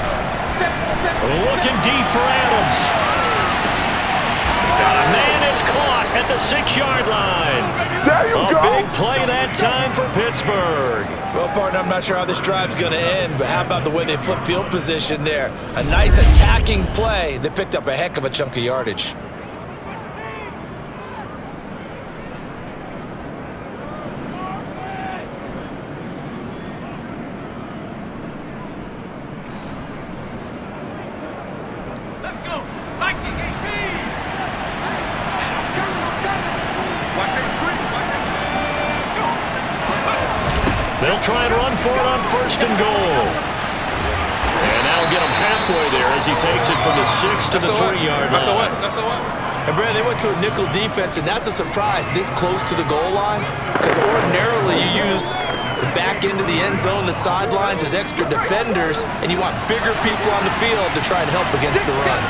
S2: Looking deep for Adams. Got a man, it's caught at the 6-yard line.
S6: There you go.
S2: A big play that time for Pittsburgh.
S3: Well, partner, I'm not sure how this drive's going to end, but how about the way they flip field position there? A nice attacking play that picked up a heck of a chunk of yardage.
S2: They'll try and run for it on 1st and goal. And that'll get him halfway there as he takes it from the 6 to the 3-yard line.
S3: And Brad, they went to a nickel defense, and that's a surprise this close to the goal line, because ordinarily you use the back end of the end zone, the sidelines as extra defenders, and you want bigger people on the field to try and help against the run.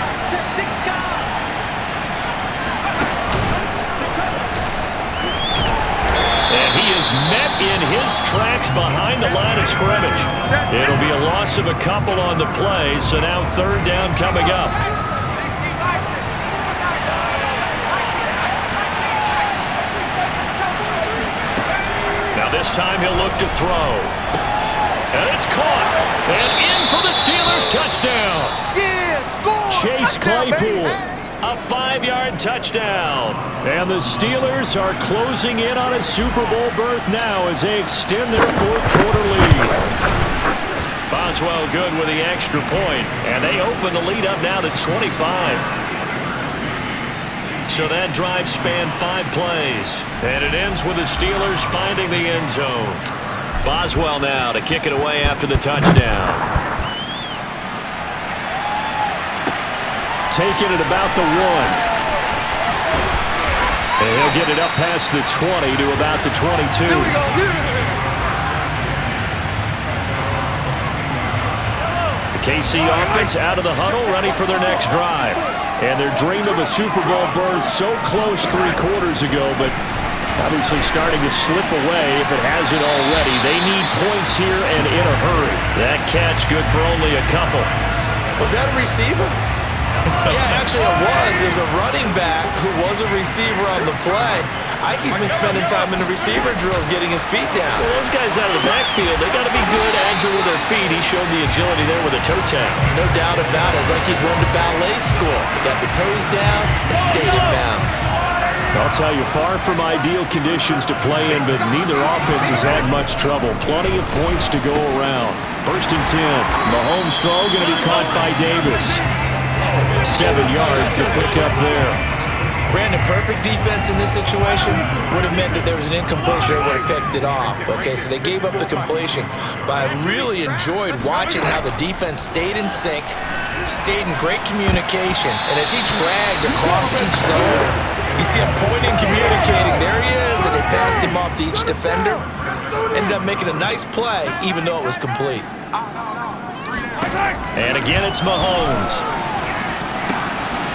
S2: And he is met in his tracks behind the line of scrimmage. It'll be a loss of a couple on the play, so now 3rd down coming up. Now this time he'll look to throw. And it's caught. And in for the Steelers touchdown.
S4: Yeah, score!
S2: Chase
S4: Touchdown,
S2: Claypool.
S4: baby.
S2: A 5-yard touchdown. And the Steelers are closing in on a Super Bowl berth now as they extend their 4th quarter lead. Boswell good with the extra point, and they open the lead up now to 25. So that drive spanned 5 plays, and it ends with the Steelers finding the end zone. Boswell now to kick it away after the touchdown. Taking it about the 1. And he'll get it up past the 20 to about the 22. The KC offense out of the huddle, ready for their next drive. And their dream of a Super Bowl berth so close 3 quarters ago, but obviously starting to slip away if it hasn't already. They need points here and in a hurry. That catch good for only a couple.
S3: Was that a receiver? Yeah, actually it was. It was a running back who was a receiver on the play. Ikey's been spending time in the receiver drills getting his feet down.
S2: Well, those guys out of the backfield, they got to be good, agile with their feet. He showed the agility there with a toe tap.
S3: No doubt about it. It's like he'd run to ballet school. Got the toes down and stayed in bounds.
S2: I'll tell you, far from ideal conditions to play in, but neither offense has had much trouble. Plenty of points to go around. 1st and 10. Mahomes' throw going to be caught by Davis. 7 yards to pick up there.
S3: Brandon, perfect defense in this situation would have meant that there was an incompletion. They would have picked it off. Okay, so they gave up the completion. But I really enjoyed watching how the defense stayed in sync, stayed in great communication, and as he dragged across each zone, you see him pointing, communicating. There he is, and they passed him off to each defender. Ended up making a nice play, even though it was complete.
S2: And again, it's Mahomes.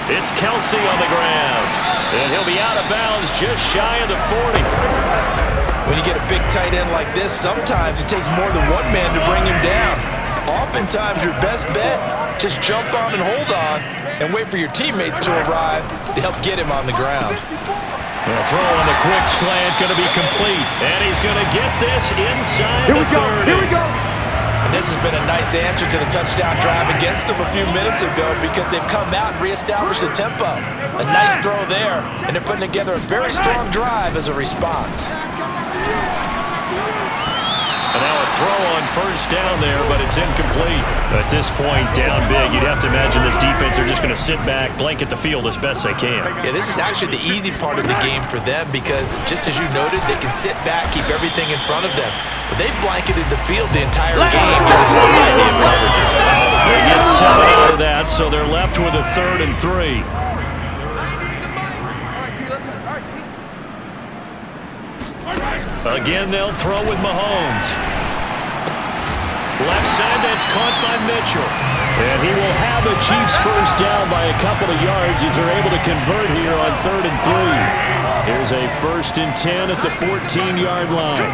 S2: It's Kelsey on the ground. And he'll be out of bounds just shy of the 40.
S3: When you get a big tight end like this, sometimes it takes more than one man to bring him down. Oftentimes, your best bet, just jump on and hold on and wait for your teammates to arrive to help get him on the ground.
S2: The throw on the quick slant going to be complete. And he's going to get this inside the 30.
S6: Here we go.
S3: And this has been a nice answer to the touchdown drive against them a few minutes ago because they've come out and reestablished the tempo. A nice throw there, and they're putting together a very strong drive as a response.
S2: And now a throw on 1st down there, but it's incomplete. At this point, down big, you'd have to imagine this defense are just going to sit back, blanket the field as best they can.
S3: Yeah, this is actually the easy part of the game for them because, just as you noted, they can sit back, keep everything in front of them. But they've blanketed the field the entire game using a variety of coverages.
S2: They get 7 out of that, so they're left with a 3rd and 3. Again, they'll throw with Mahomes. Left side, that's caught by Mitchell. And he will have a Chiefs 1st down by a couple of yards as they're able to convert here on 3rd and 3. Here's a 1st and 10 at the 14-yard line.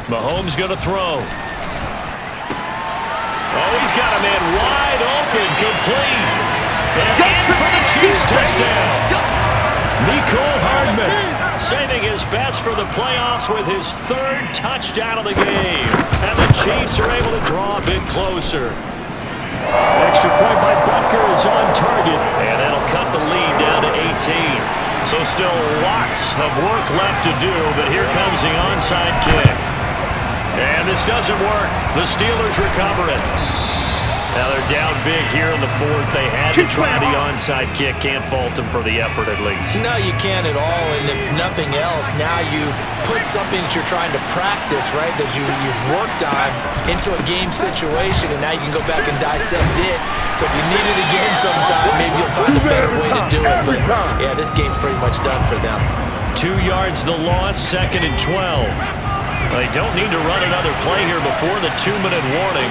S2: Mahomes going to throw. Oh, he's got a man wide open, complete. And in for the Chiefs touchdown. Nicole Hardman saving his best for the playoffs with his 3rd touchdown of the game. And the Chiefs are able to draw a bit closer. Extra point by Butker is on target, and that'll cut the lead down to 18. So still lots of work left to do, but here comes the onside kick. And this doesn't work. The Steelers recover it. Now they're down big here in the 4th. They had to try the onside kick. Can't fault them for the effort at least.
S3: No, you can't at all. And if nothing else, now you've put something that you're trying to practice, right, that you've worked on into a game situation, and now you can go back and dissect it. So if you need it again sometime, maybe you'll find a better way to do it. But, yeah, this game's pretty much done for them.
S2: 2 yards the loss, 2nd and 12. They don't need to run another play here before the 2-minute warning.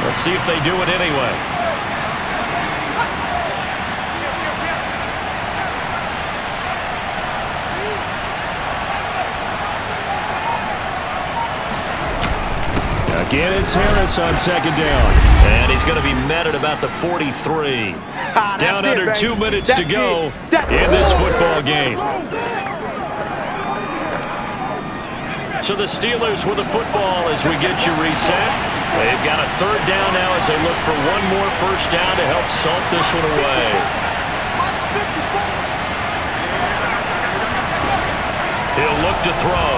S2: Let's see if they do it anyway. Again, it's Harris on 2nd down. And he's going to be met at about the 43. Down under 2 minutes to go in this football game. So the Steelers with the football as we get you reset. They've got a 3rd down now as they look for one more 1st down to help salt this one away. He'll look to throw.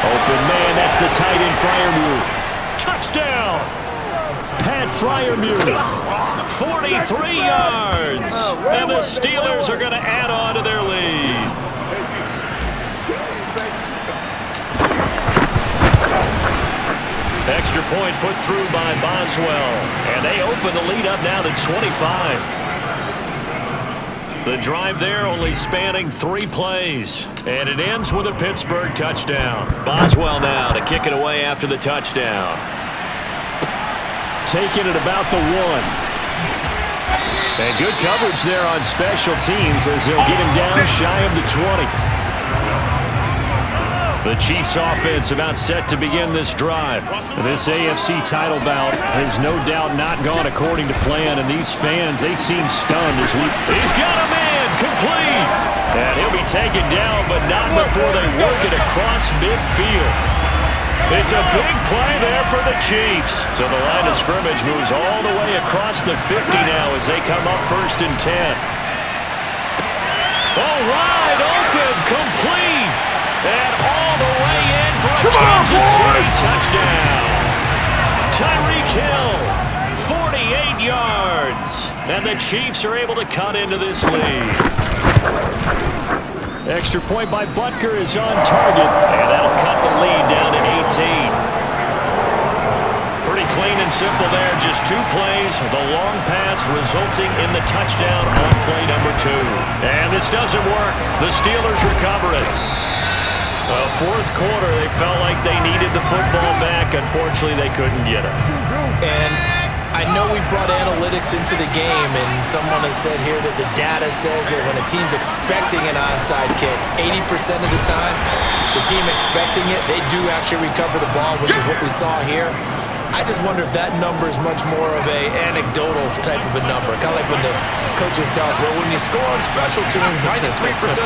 S2: Open man, that's the tight end Freiermuth. Touchdown! Pat Freiermuth. 43 yards. And the Steelers are going to add on to their lead. Extra point put through by Boswell. And they open the lead up now to 25. The drive there only spanning 3 plays. And it ends with a Pittsburgh touchdown. Boswell now to kick it away after the touchdown. Taking it about the 1. And good coverage there on special teams as they'll get him down shy of the 20. The Chiefs offense about set to begin this drive. This AFC title bout has no doubt not gone according to plan, and these fans, they seem stunned as he's got a man complete. And he'll be taken down, but not before they work it across midfield. It's a big play there for the Chiefs. So the line of scrimmage moves all the way across the 50 now as they come up 1st and 10. Oh, wide open, complete. And all the way in for a Kansas City touchdown. Tyreek Hill, 48 yards. And the Chiefs are able to cut into this lead. Extra point by Butker is on target. And that'll cut the lead down to 18. Pretty clean and simple there. Just 2 plays. The long pass resulting in the touchdown on play number 2. And this doesn't work. The Steelers recover it. Well, 4th quarter, they felt like they needed the football back. Unfortunately, they couldn't get it.
S3: And I know we brought analytics into the game, and someone has said here that the data says that when a team's expecting an onside kick, 80% of the time, the team expecting it, they do actually recover the ball, which is what we saw here. I just wonder if that number is much more of a anecdotal type of a number. Kind of like when the coaches tell us, well, when you score on special teams, 93%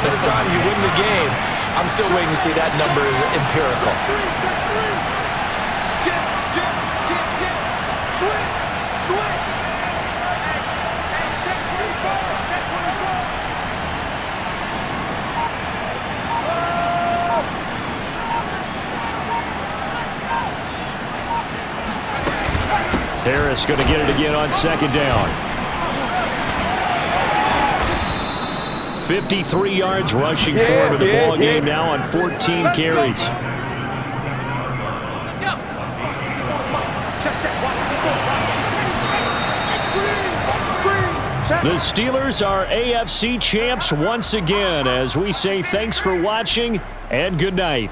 S3: of the time you win the game. I'm still waiting to see that number is empirical.
S2: Harris going to get it again on 2nd down. 53 yards rushing for him in the ball game now on 14 carries. The Steelers are AFC champs once again as we say thanks for watching and good night.